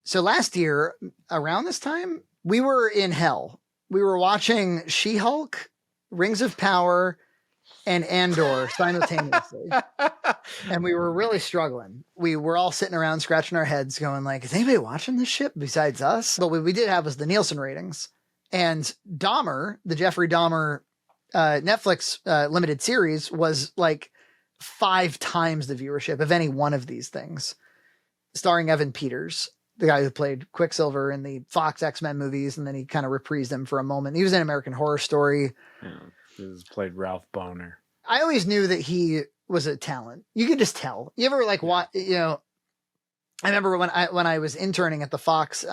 So last year, around this time, we were in hell. We were watching She-Hulk, Rings of Power, and Andor simultaneously. And we were really struggling. We were all sitting around scratching our heads going like, is anybody watching this shit besides us? But what we did have was the Nielsen ratings. And Dahmer, the Jeffrey Dahmer Netflix limited series, was like 5 times the viewership of any one of these things. Starring Evan Peters, the guy who played Quicksilver in the Fox X-Men movies, and then he kind of reprised him for a moment. He was in American Horror Story. Yeah, he played Ralph Boner. I always knew that he was a talent. You could just tell. You ever like watch, you know, I remember when I was interning at the Fox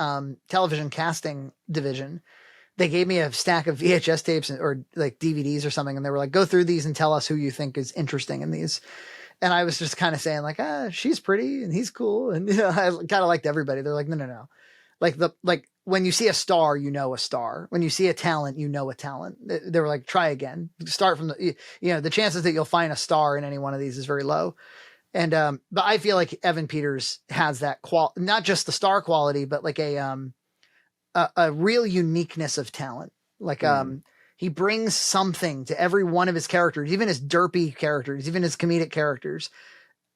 television casting division, they gave me a stack of VHS tapes or like DVDs or something. And they were like, go through these and tell us who you think is interesting in these. And I was just kind of saying like, she's pretty and he's cool. And you know, I kind of liked everybody. They're like, no. Like when you see a star, you know a star. When you see a talent, you know a talent. They were like, try again. Start from the, you know, the chances that you'll find a star in any one of these is very low. And but I feel like Evan Peters has that not just the star quality, but like a real uniqueness of talent. Like he brings something to every one of his characters, even his derpy characters, even his comedic characters.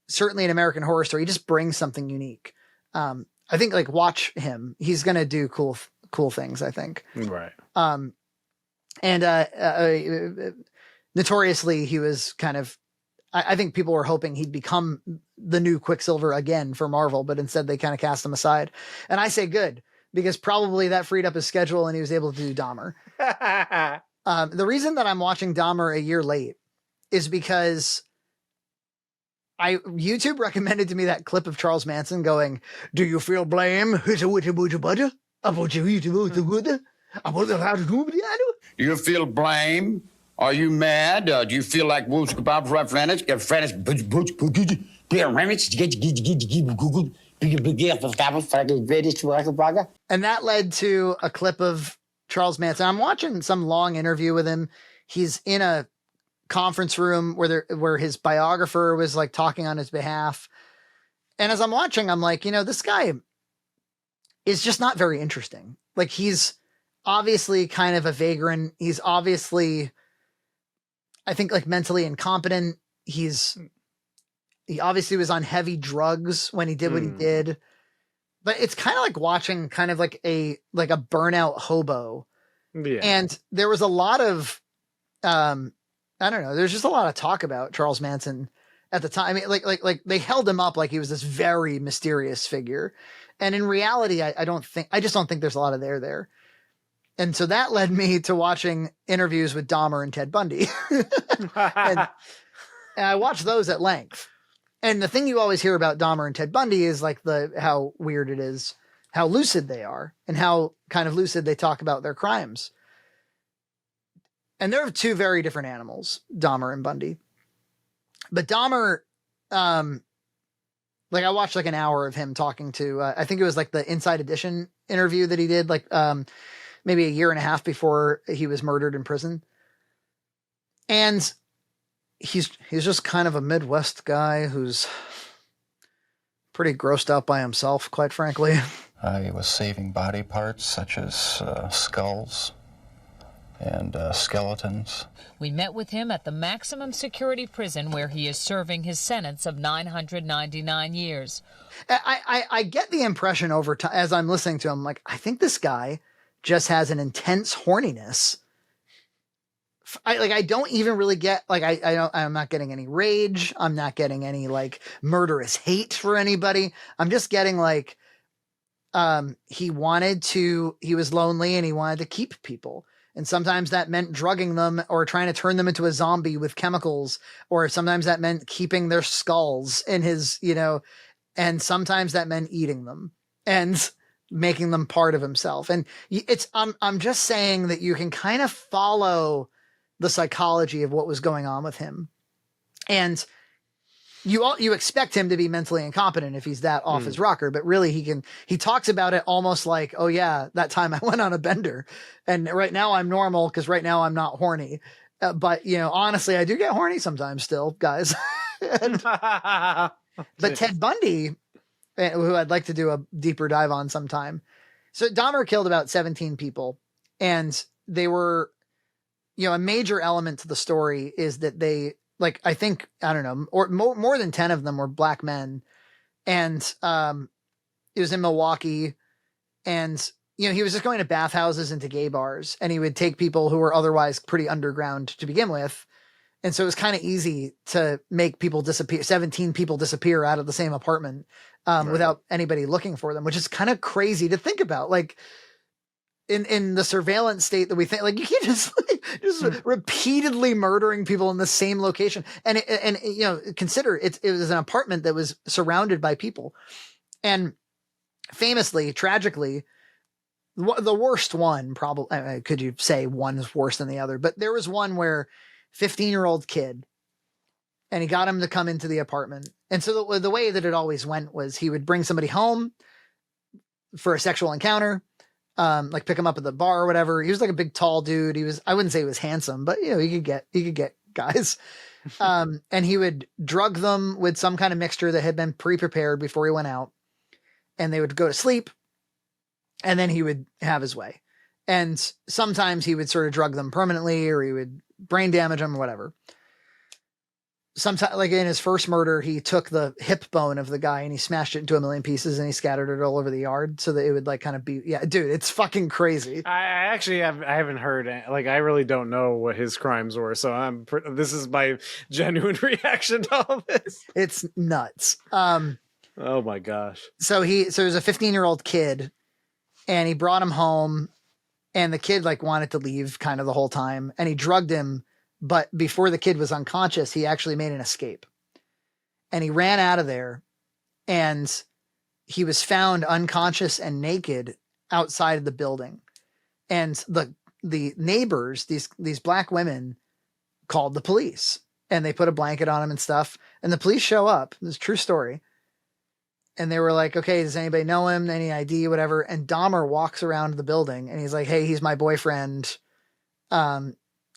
Certainly in American Horror Story, he just brings something unique. I think like watch him. He's going to do cool things, I think. Right. Notoriously, he was kind of, I think people were hoping he'd become the new Quicksilver again for Marvel, but instead they kind of cast him aside. And I say good, because probably that freed up his schedule and he was able to do Dahmer. The reason that I'm watching Dahmer a year late is because YouTube recommended to me that clip of Charles Manson going, "Do you feel blame? Do you feel blame? Are you mad? Do you feel like Wolf's about Francis? And that led to a clip of Charles Manson. I'm watching some long interview with him. He's in a conference room where his biographer was like talking on his behalf. And as I'm watching, I'm like, you know, this guy is just not very interesting. Like he's obviously kind of a vagrant. He's obviously, I think, like mentally incompetent. He obviously was on heavy drugs when he did what he did. But it's kind of like watching kind of like a burnout hobo. Yeah. And there was a lot of, I don't know, there's just a lot of talk about Charles Manson at the time. I mean, like they held him up like he was this very mysterious figure. And in reality, I just don't think there's a lot of there. And so that led me to watching interviews with Dahmer and Ted Bundy. and I watched those at length. And the thing you always hear about Dahmer and Ted Bundy is like how weird it is, how lucid they are, and how kind of lucid they talk about their crimes. And they're 2 very different animals, Dahmer and Bundy. But Dahmer, like I watched like an hour of him talking to, I think it was like the Inside Edition interview that he did, like maybe a year and a half before he was murdered in prison. And he's just kind of a Midwest guy who's pretty grossed out by himself, quite frankly. He was saving body parts such as skulls and skeletons. We met with him at the maximum security prison where he is serving his sentence of 999 years. I get the impression over time as I'm listening to him, like, I think this guy just has an intense horniness. I don't even really get, like, I'm not getting any rage. I'm not getting any like murderous hate for anybody. I'm just getting like, he was lonely and he wanted to keep people. And sometimes that meant drugging them or trying to turn them into a zombie with chemicals, or sometimes that meant keeping their skulls in his, you know, and sometimes that meant eating them and making them part of himself. And I'm just saying that you can kind of follow the psychology of what was going on with him. And you expect him to be mentally incompetent if he's that off his rocker, but really he talks about it almost like, oh yeah, that time I went on a bender and right now I'm normal because right now I'm not horny. But you know, honestly, I do get horny sometimes still, guys. But Ted Bundy, who I'd like to do a deeper dive on sometime. So Dahmer killed about 17 people, and they were, a major element to the story is that they, like, I think, I don't know, or more than 10 of them were black men. And it was in Milwaukee, and he was just going to bathhouses and to gay bars, and he would take people who were otherwise pretty underground to begin with. And so it was kind of easy to make people disappear, 17 people disappear out of the same apartment without anybody looking for them, which is kind of crazy to think about. Like in the surveillance state that we think, like, you can't just repeatedly murdering people in the same location. And consider it was an apartment that was surrounded by people. And famously, tragically, the worst one, probably, could you say one's worse than the other, but there was one where 15-year-old kid, and he got him to come into the apartment. And so the way that it always went was he would bring somebody home for a sexual encounter, like pick him up at the bar or whatever. He was like a big, tall dude. I wouldn't say he was handsome, but he could get guys. And he would drug them with some kind of mixture that had been pre-prepared before he went out, and they would go to sleep, and then he would have his way. And sometimes he would sort of drug them permanently, or he would brain damage them or whatever. Sometimes, like in his first murder, he took the hip bone of the guy and he smashed it into a million pieces, and he scattered it all over the yard so that it would like kind of be, dude, it's fucking crazy. I haven't heard, like, I really don't know what his crimes were. So this is my genuine reaction to all this. It's nuts. Oh my gosh. So there's a 15-year-old kid, and he brought him home, and the kid like wanted to leave kind of the whole time, and he drugged him. But before the kid was unconscious, he actually made an escape, and he ran out of there, and he was found unconscious and naked outside of the building. And the neighbors, these black women, called the police, and they put a blanket on him and stuff. And the police show up. This is a true story. And they were like, okay, does anybody know him? Any ID, whatever. And Dahmer walks around the building, and he's like, hey, he's my boyfriend.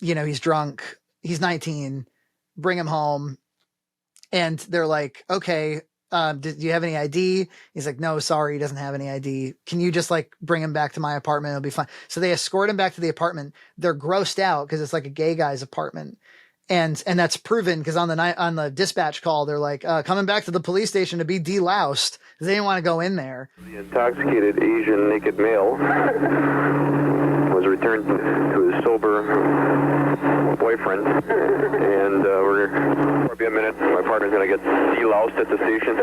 He's drunk. He's 19. Bring him home. And they're like, okay, do you have any ID? He's like, no, sorry, he doesn't have any ID. Can you just like bring him back to my apartment? It'll be fine. So they escort him back to the apartment. They're grossed out because it's like a gay guy's apartment. And that's proven because on the dispatch call, they're like, coming back to the police station to be deloused. They didn't want to go in there. The intoxicated Asian naked male was returned to his sober boyfriend, and we'll be a minute. My partner's gonna get deloused at the station.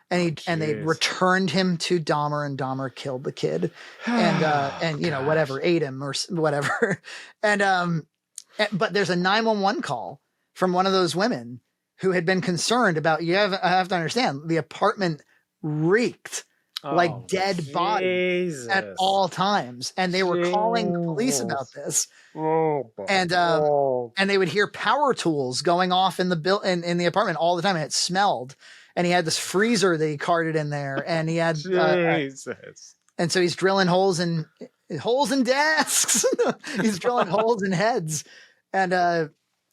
And they returned him to Dahmer, and Dahmer killed the kid, and whatever, ate him or whatever. But there's a 911 call from one of those women who had been concerned about, I have to understand, the apartment reeked like dead bodies at all times. And they were calling the police about this. And they would hear power tools going off in the in the apartment all the time. And it smelled. And he had this freezer that he carted in there. And he had, and so he's drilling holes in desks. He's drilling holes in heads. And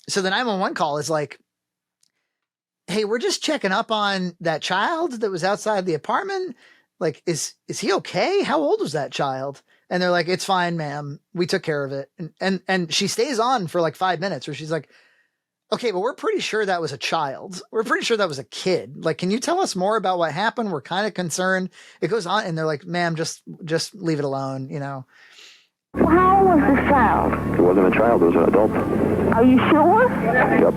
so the 911 call is like, hey, we're just checking up on that child that was outside the apartment. Like, is he okay? How old was that child? And they're like, it's fine, ma'am. We took care of it. And she stays on for like 5 minutes where she's like, okay, but we're pretty sure that was a child. We're pretty sure that was a kid. Like, can you tell us more about what happened? We're kind of concerned. It goes on, and they're like, ma'am, just leave it alone, How old was the child? It wasn't a child, it was an adult. Are you sure? Yep.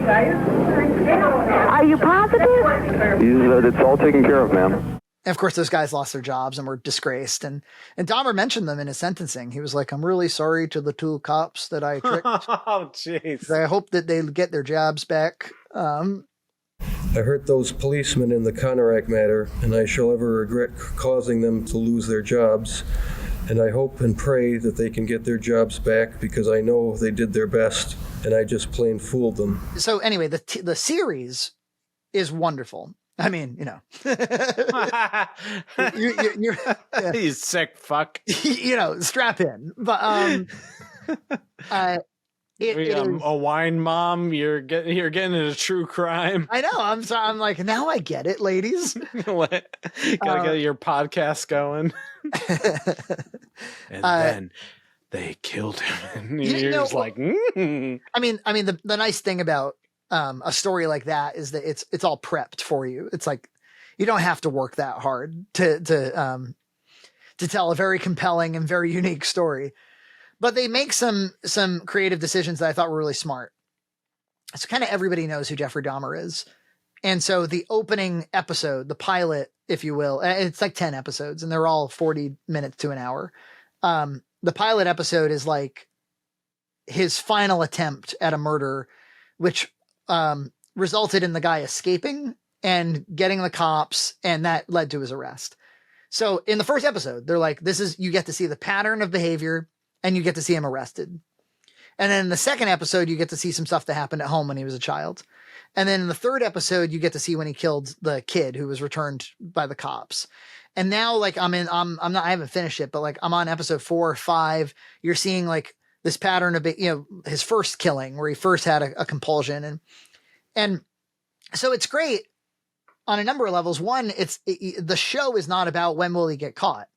Are you positive? It's all taken care of, ma'am. And of course, those guys lost their jobs and were disgraced. And Dahmer mentioned them in his sentencing. He was like, I'm really sorry to the 2 cops that I tricked. Oh, jeez. I hope that they get their jobs back. I hurt those policemen in the Conorak matter, and I shall ever regret causing them to lose their jobs. And I hope and pray that they can get their jobs back, because I know they did their best, and I just plain fooled them. So anyway, the series is wonderful. I mean, You sick fuck. strap in. But It is. A wine mom. You're getting into true crime. I know. I'm sorry. I'm like, now I get it, ladies. Gotta get your podcast going. And then they killed him. And you're just like, I mean, the nice thing about a story like that is that it's all prepped for you. It's like you don't have to work that hard to tell a very compelling and very unique story. But they make some creative decisions that I thought were really smart. So kind of everybody knows who Jeffrey Dahmer is. And so the opening episode, the pilot, if you will, it's like 10 episodes and they're all 40 minutes to an hour. The pilot episode is like his final attempt at a murder, which resulted in the guy escaping and getting the cops, and that led to his arrest. So in the first episode, they're like, you get to see the pattern of behavior and you get to see him arrested. And then in the second episode, you get to see some stuff that happened at home when he was a child. And then in the third episode, you get to see when he killed the kid who was returned by the cops. And now, like, I haven't finished it, but like, I'm on episode 4 or 5. You're seeing like this pattern of, his first killing where he first had a compulsion. And so it's great on a number of levels. One, the show is not about when will he get caught.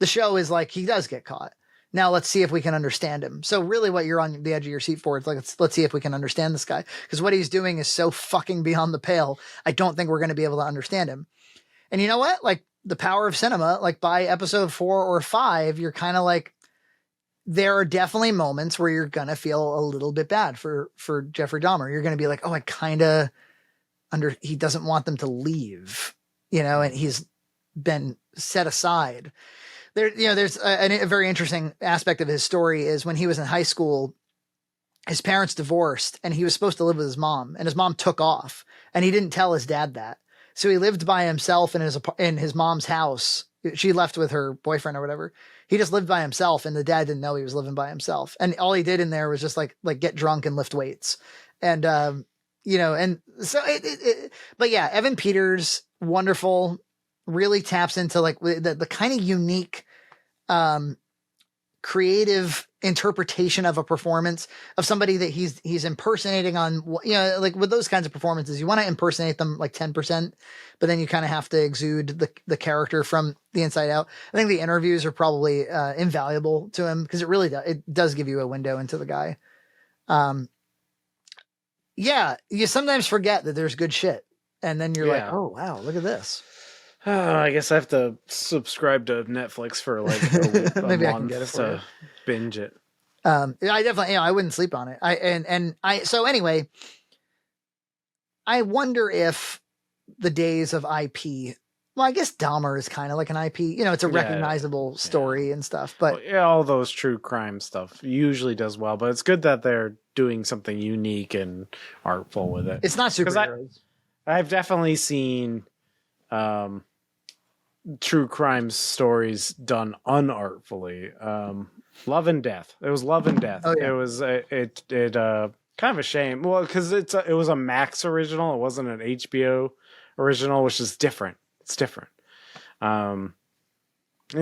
The show is like, he does get caught. Now let's see if we can understand him. So really what you're on the edge of your seat for, it's like, let's see if we can understand this guy. Because what he's doing is so fucking beyond the pale. I don't think we're going to be able to understand him. And you know what? Like the power of cinema, like by episode 4 or 5, you're kind of like, there are definitely moments where you're going to feel a little bit bad for Jeffrey Dahmer. You're going to be like, oh, I kind of he doesn't want them to leave, and he's been set aside. There's a very interesting aspect of his story is when he was in high school, his parents divorced and he was supposed to live with his mom, and his mom took off and he didn't tell his dad that. So he lived by himself in his mom's house. She left with her boyfriend or whatever. He just lived by himself and the dad didn't know he was living by himself. And all he did in there was just like get drunk and lift weights. And, and so but yeah, Evan Peters, wonderful, really taps into like the kind of unique, creative interpretation of a performance of somebody that he's impersonating on, like with those kinds of performances, you want to impersonate them like 10%, but then you kind of have to exude the character from the inside out. I think the interviews are probably invaluable to him because it does give you a window into the guy. Yeah, you sometimes forget that there's good shit. And then you're like, oh, wow, look at this. I guess I have to subscribe to Netflix for like a week, Maybe I can month get it for to you. binge it. I definitely, I wouldn't sleep on it. So anyway, I wonder if the days of IP, well, I guess Dahmer is kind of like an IP, it's a recognizable story and stuff, but all those true crime stuff usually does well, but it's good that they're doing something unique and artful with it. It's not superheroes. I've definitely seen, true crime stories done unartfully. Love and Death. It was Love and Death. Oh, yeah. It was kind of a shame. Well, because it was a Max original. It wasn't an HBO original, which is different. It's different. And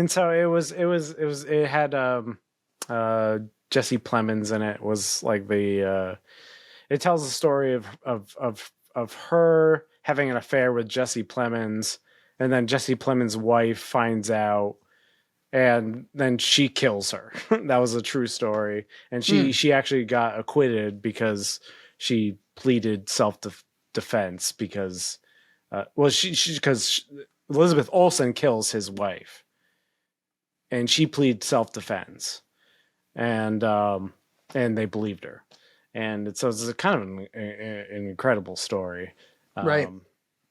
so it had Jesse Plemons in it. It was like it tells the story of her having an affair with Jesse Plemons, and then Jesse Plemons' wife finds out, and then she kills her. That was a true story, and she actually got acquitted because she pleaded self-defense because, because Elizabeth Olsen kills his wife, and she pleads self-defense, and they believed her, and so it's a kind of an incredible story. Right.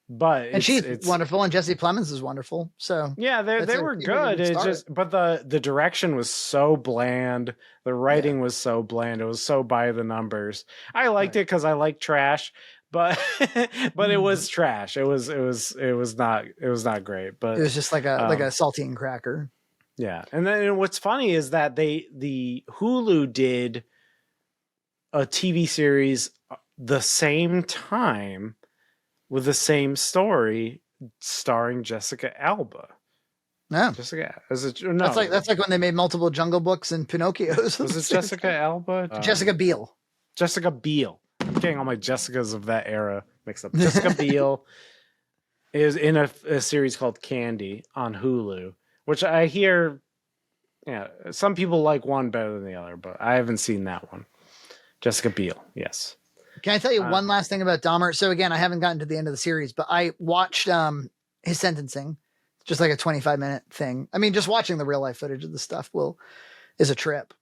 But she's wonderful, and Jesse Plemons is wonderful. So yeah, they were good. But the direction was so bland. The writing was so bland. It was so by the numbers. I liked it because I like trash, but it was trash. It was not great. But it was just like a saltine cracker. Yeah, and then what's funny is that the Hulu did a TV series the same time with the same story starring Jessica Alba. No, Jessica. That's like when they made multiple Jungle Books and Pinocchios. Was it Jessica Alba? Jessica Biel. Jessica Biel. I'm getting all my Jessicas of that era mixed up. Jessica Biel is in a series called Candy on Hulu, which I hear, yeah, some people like one better than the other, but I haven't seen that one. Jessica Biel, yes. Can I tell you one last thing about Dahmer? So again, I haven't gotten to the end of the series, but I watched his sentencing, just like a 25-minute thing. I mean, just watching the real life footage of the stuff is a trip.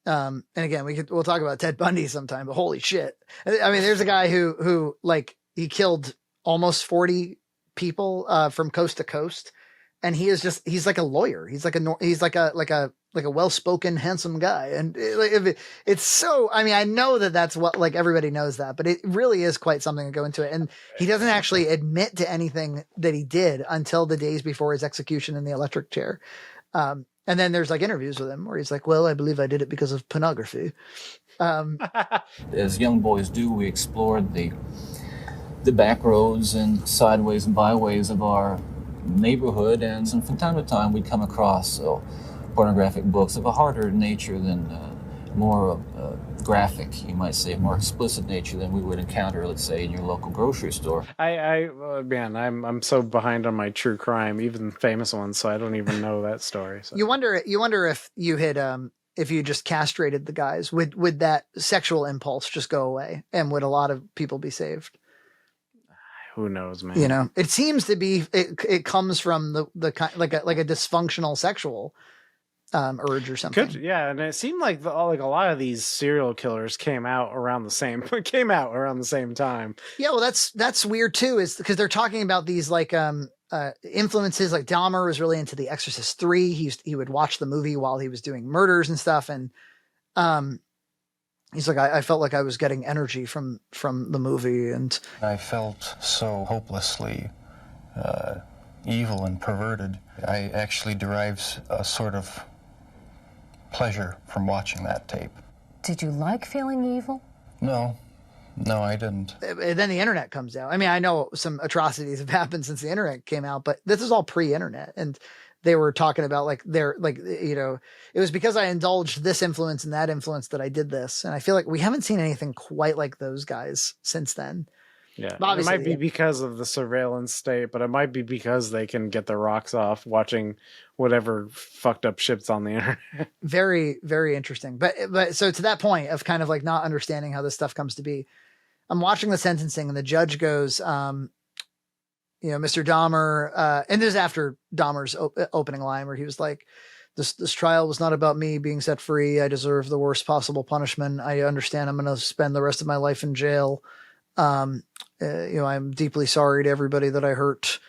And again, we'll talk about Ted Bundy sometime, but holy shit. I mean, there's a guy who like he killed almost 40 people from coast to coast. And he's like a lawyer. He's like a well-spoken, handsome guy. And it's so, I mean, I know that's what, like, everybody knows that, but it really is quite something to go into it. And he doesn't actually admit to anything that he did until the days before his execution in the electric chair. And then there's like interviews with him where he's like, well, I believe I did it because of pornography. As young boys do, we explored the back roads and sideways and byways of our neighborhood, and from time to time we'd come across pornographic books of a harder nature than more graphic, you might say, more explicit nature than we would encounter, let's say, in your local grocery store. I'm so behind on my true crime, even famous ones, so I don't even know that story. So. You wonder if you had if you just castrated the guys, would that sexual impulse just go away, and would a lot of people be saved? Who knows, man? You know, it seems to be it comes from the like a dysfunctional sexual urge or something. Yeah, and it seemed like a lot of these serial killers came out around the same time. Yeah, well, that's weird too, is because they're talking about these like influences. Like Dahmer was really into The Exorcist 3. He would watch the movie while he was doing murders and stuff, and he's like, I felt like I was getting energy from the movie, and I felt so hopelessly evil and perverted. I actually derived a sort of pleasure from watching that tape. Did you like feeling evil? No, I didn't. And then the internet comes out. I mean, I know some atrocities have happened since the internet came out, but this is all pre-internet, and they were talking about like it was because I indulged this influence and that influence that I did this. And I feel like we haven't seen anything quite like those guys since then. Yeah. It might be because of the surveillance state, but it might be because they can get their rocks off watching whatever fucked up shit's on the internet. Very, very interesting. But so to that point of kind of like not understanding how this stuff comes to be, I'm watching the sentencing and the judge goes, Mr. Dahmer, and this is after Dahmer's opening line where he was like, this trial was not about me being set free. I deserve the worst possible punishment. I understand I'm going to spend the rest of my life in jail. I'm deeply sorry to everybody that I hurt.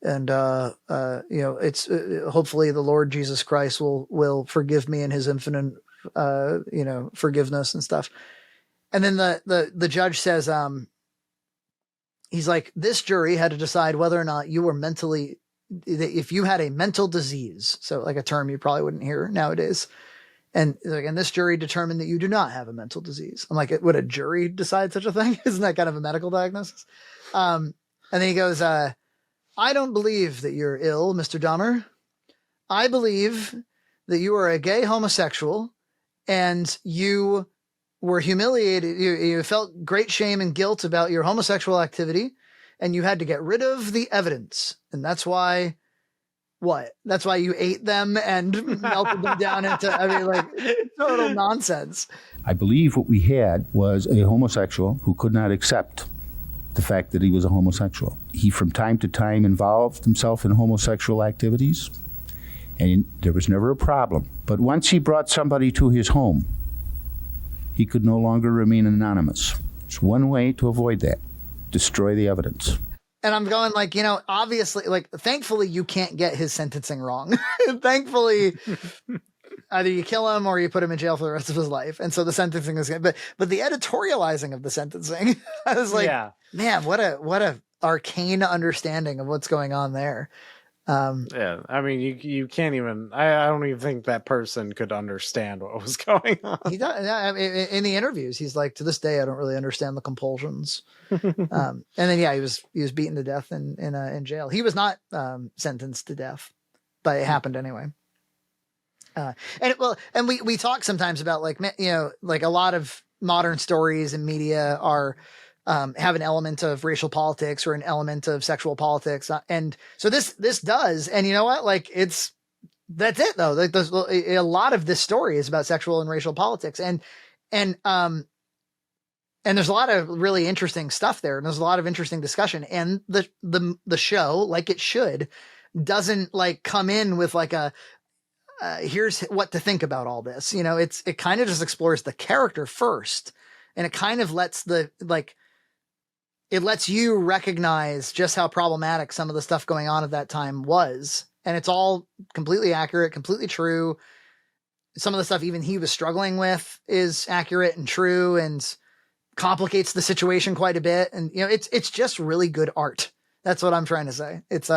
And, it's hopefully the Lord Jesus Christ will forgive me in his infinite, forgiveness and stuff. And then the judge says, he's like, this jury had to decide whether or not you were if you had a mental disease. So like a term you probably wouldn't hear nowadays. And this jury determined that you do not have a mental disease. I'm like, would a jury decide such a thing? Isn't that kind of a medical diagnosis? And then he goes, I don't believe that you're ill, Mr. Dahmer. I believe that you are a gay homosexual and you were humiliated. You felt great shame and guilt about your homosexual activity, and you had to get rid of the evidence. And that's why, that's why you ate them and melted them down into, total nonsense. I believe what we had was a homosexual who could not accept the fact that he was a homosexual. He from time to time involved himself in homosexual activities, and there was never a problem. But once he brought somebody to his home, he could no longer remain anonymous. There's one way to avoid that: destroy the evidence. And I'm going obviously, thankfully you can't get his sentencing wrong. Thankfully, either you kill him or you put him in jail for the rest of his life. And so the sentencing is good. But the editorializing of the sentencing, I was like, man, what a arcane understanding of what's going on there. Yeah, I mean, you can't even. I don't even think that person could understand what was going on. He does. In the interviews, he's like, to this day, I don't really understand the compulsions. And then he was beaten to death in jail. He was not sentenced to death, but it happened anyway. And we talk sometimes about like a lot of modern stories and media are have an element of racial politics or an element of sexual politics, and so this does. And you know what? Like that's it though. Like a lot of this story is about sexual and racial politics, and there's a lot of really interesting stuff there, and there's a lot of interesting discussion. And the show, like it should, doesn't like come in with like a here's what to think about all this. You know, it kind of just explores the character first, and it kind of lets it lets you recognize just how problematic some of the stuff going on at that time was. And it's all completely accurate, completely true. Some of the stuff even he was struggling with is accurate and true and complicates the situation quite a bit. And, you know, it's just really good art. That's what I'm trying to say. It's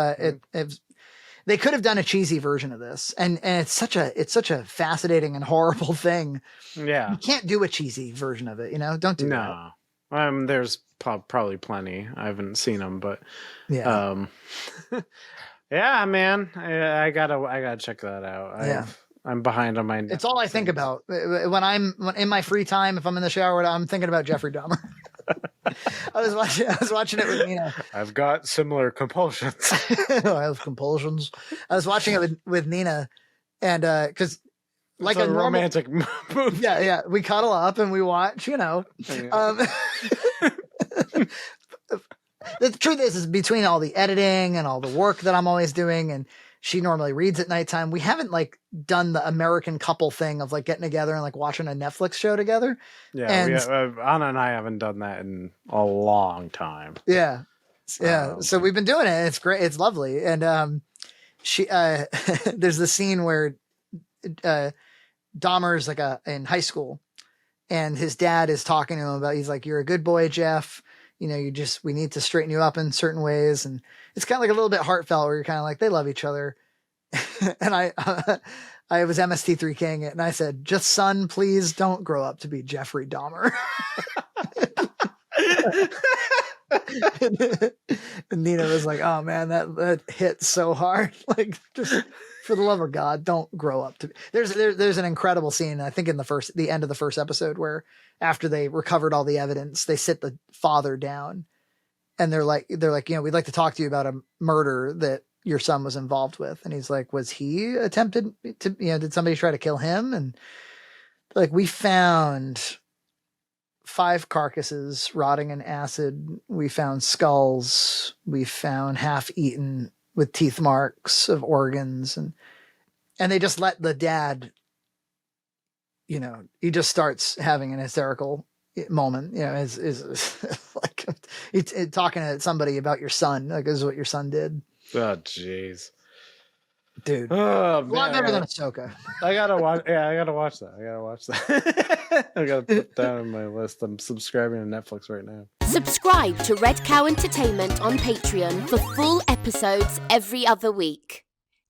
they could have done a cheesy version of this, and it's such a fascinating and horrible thing. Yeah. You can't do a cheesy version of it, you know? Don't do that. There's probably plenty. I haven't seen them, but yeah. Yeah, man, I gotta check that out. I'm behind on my Netflix. It's all I think about when I'm in my free time. If I'm in the shower, I'm thinking about Jeffrey Dahmer. I was watching it with Nina. I've got similar compulsions. I have compulsions. I was watching it with Nina, and because like it's a romantic movie. Yeah, we cuddle up and we watch. You know, the truth is between all the editing and all the work that I'm always doing, and she normally reads at nighttime, we haven't like done the American couple thing of like getting together and like watching a Netflix show together. Yeah, Anna and I haven't done that in a long time. Yeah. So we've been doing it. It's great. It's lovely. And she there's the scene where Dahmer's like in high school, and his dad is talking to him about, he's like, "You're a good boy, Jeff. You know, we need to straighten you up in certain ways." And it's kind of like a little bit heartfelt where you're kind of like, they love each other. And I was MST3 King it, and I said, "Just son, please don't grow up to be Jeffrey Dahmer." And Nina was like, "Oh man, that hit so hard. Like, just for the love of God, don't grow up to be." There's an incredible scene, I think in the end of the first episode, where after they recovered all the evidence, they sit the father down, and they're like, you know, "We'd like to talk to you about a murder that your son was involved with." And he's like, "Was he attempted to, you know, did somebody try to kill him?" And like, "We found 5 carcasses rotting in acid. We found skulls. We found half-eaten with teeth marks of organs." And they just let the dad, you know, he just starts having an hysterical moment, you know, is like he's talking to somebody about your son, like, "This is what your son did." Oh, jeez. Dude. Oh, a lot better than Ahsoka. I gotta watch that. I gotta put that on my list. I'm subscribing to Netflix right now. Subscribe to Red Cow Entertainment on Patreon for full episodes every other week.